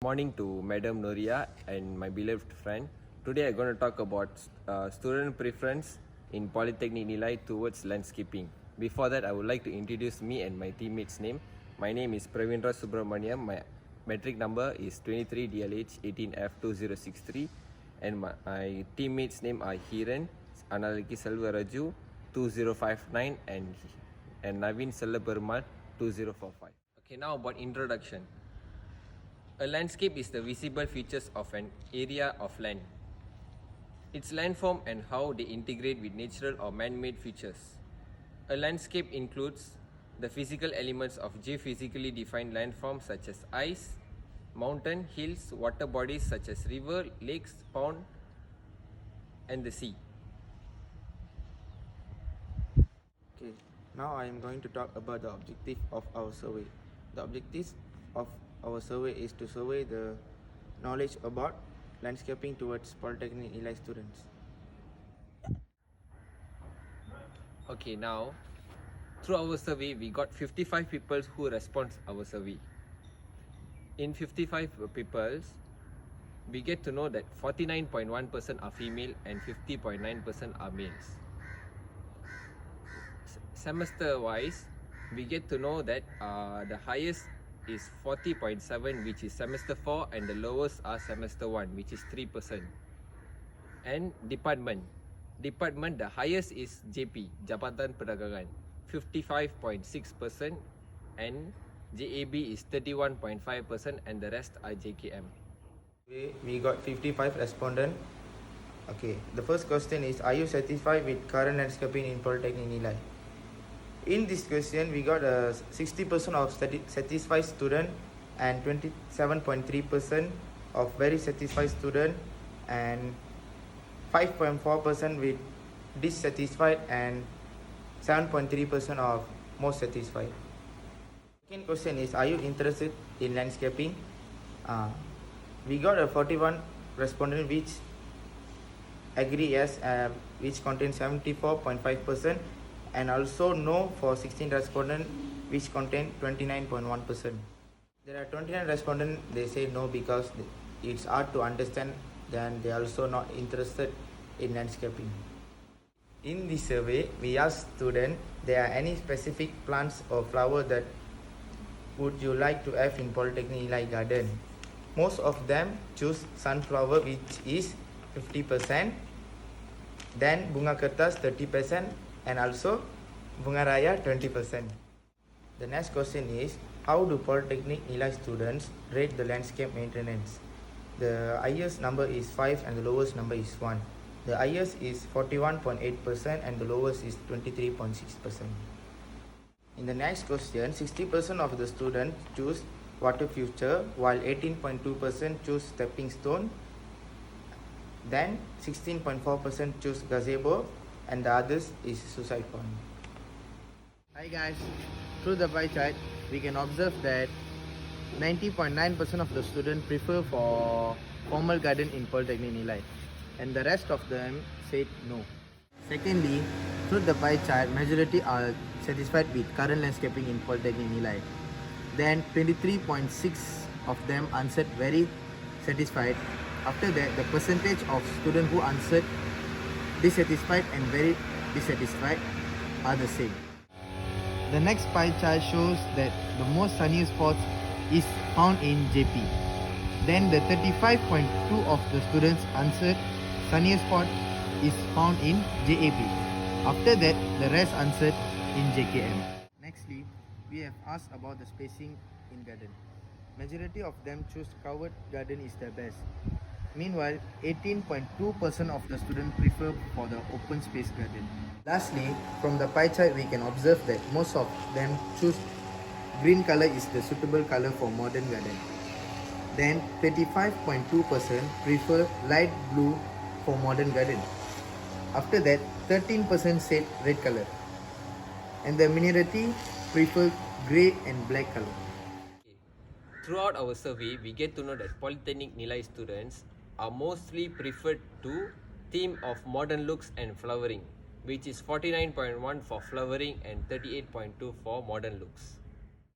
morning to Madam Noria and my beloved friend. Today I'm going to talk about student preference in Polytechnic Nilai towards landscaping. Before that, I would like to introduce me and my teammates' name. My name is Pravindra Subramaniam. My metric number is 23DLH 18F2063 and my teammates' name are Hiran, Analiki Selvaraju 2059 and Navin Sellaperumal 2045. Okay, now about introduction. A landscape is the visible features of an area of land. Its landform and how they integrate with natural or man-made features. A landscape includes the physical elements of geophysically defined landforms such as ice, mountain, hills, water bodies such as river, lakes, pond, and the sea. Okay, now I am going to talk about the objective of our survey. The objectives of our survey is to survey the knowledge about landscaping towards Polytechnic Nilai students. Okay, now through our survey we got 55 people who respond our survey. In 55 people, we get to know that 49.1% are female and 50.9% are males. Semester wise, we get to know that the highest is 40.7, which is semester 4, and the lowest are semester 1, which is 3%. And department, the highest is JP, Jabatan Perdagangan, 55.6%, and JAB is 31.5%, and the rest are JKM. We got 55 respondents. Okay, the first question is, are you satisfied with current landscaping in Polytechnic Nilai? In this question, we got 60% of satisfied student and 27.3% of very satisfied student and 5.4% with dissatisfied and 7.3% of most satisfied. Second question is, are you interested in landscaping? We got a 41 respondent which agree yes, which contains 74.5%, and also no for 16 respondents which contain 29.1%. There are 29 respondents, they say no because it's hard to understand, then they are also not interested in landscaping. In this survey, we asked students, there are any specific plants or flower that would you like to have in Polytechnic Nilai garden? Most of them choose sunflower, which is 50%, then bunga kertas 30%, and also bunga raya 20%. The next question is, how do Polytechnic Nilai students rate the landscape maintenance? The highest number is 5 and the lowest number is 1. The highest is 41.8% and the lowest is 23.6%. In the next question, 60% of the students choose water feature while 18.2% choose stepping stone, then 16.4% choose gazebo, and the others is suicide point. Hi guys, through the pie chart we can observe that 90.9% of the students prefer for formal garden in Polytechnic Nilai, and the rest of them said no. Secondly, through the pie chart, majority are satisfied with current landscaping in Polytechnic Nilai. Then 23.6 of them answered very satisfied. After that, the percentage of students who answered dissatisfied and very dissatisfied are the same. The next pie chart shows that the most sunny spots is found in JP. Then the 35.2 of the students answered sunniest spot is found in JAP. After that, the rest answered in JKM. Nextly, we have asked about the spacing in garden. Majority of them choose covered garden is the best. Meanwhile, 18.2% of the students prefer for the open space garden. Lastly, from the pie chart we can observe that most of them choose green color is the suitable color for modern garden. Then 35.2% prefer light blue for modern garden. After that, 13% said red color. And the minority prefer grey and black color. Throughout our survey, we get to know that Polytechnic Nilai students are mostly preferred to theme of modern looks and flowering, which is 49.1 for flowering and 38.2 for modern looks.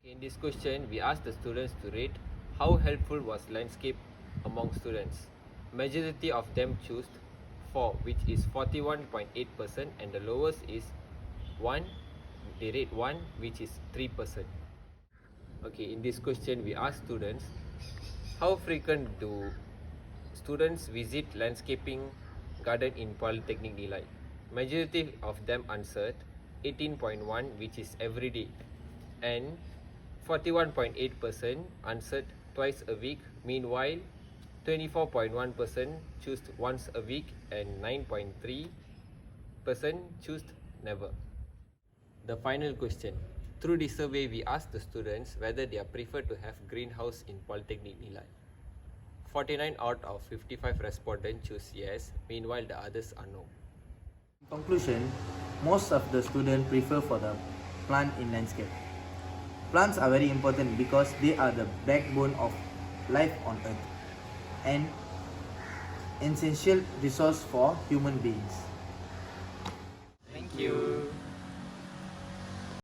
In this question, we asked the students to rate How helpful was landscape among students? Majority of them chose 4, which is 41.8%, and the lowest is 1, they rate 1, which is 3%. Okay, in this question we ask students, how frequent do students visit landscaping garden in Polytechnic Nilai? Majority of them answered 18.1, which is every day, and 41.8% answered twice a week. Meanwhile, 24.1% chose once a week, and 9.3% chose never. The final question. Through this survey, we asked the students whether they prefer to have greenhouse in Polytechnic Nilai. 49 out of 55 respondents choose yes, meanwhile the others are no. In conclusion, most of the students prefer for the plant in landscape. Plants are very important because they are the backbone of life on earth and essential resource for human beings. Thank you.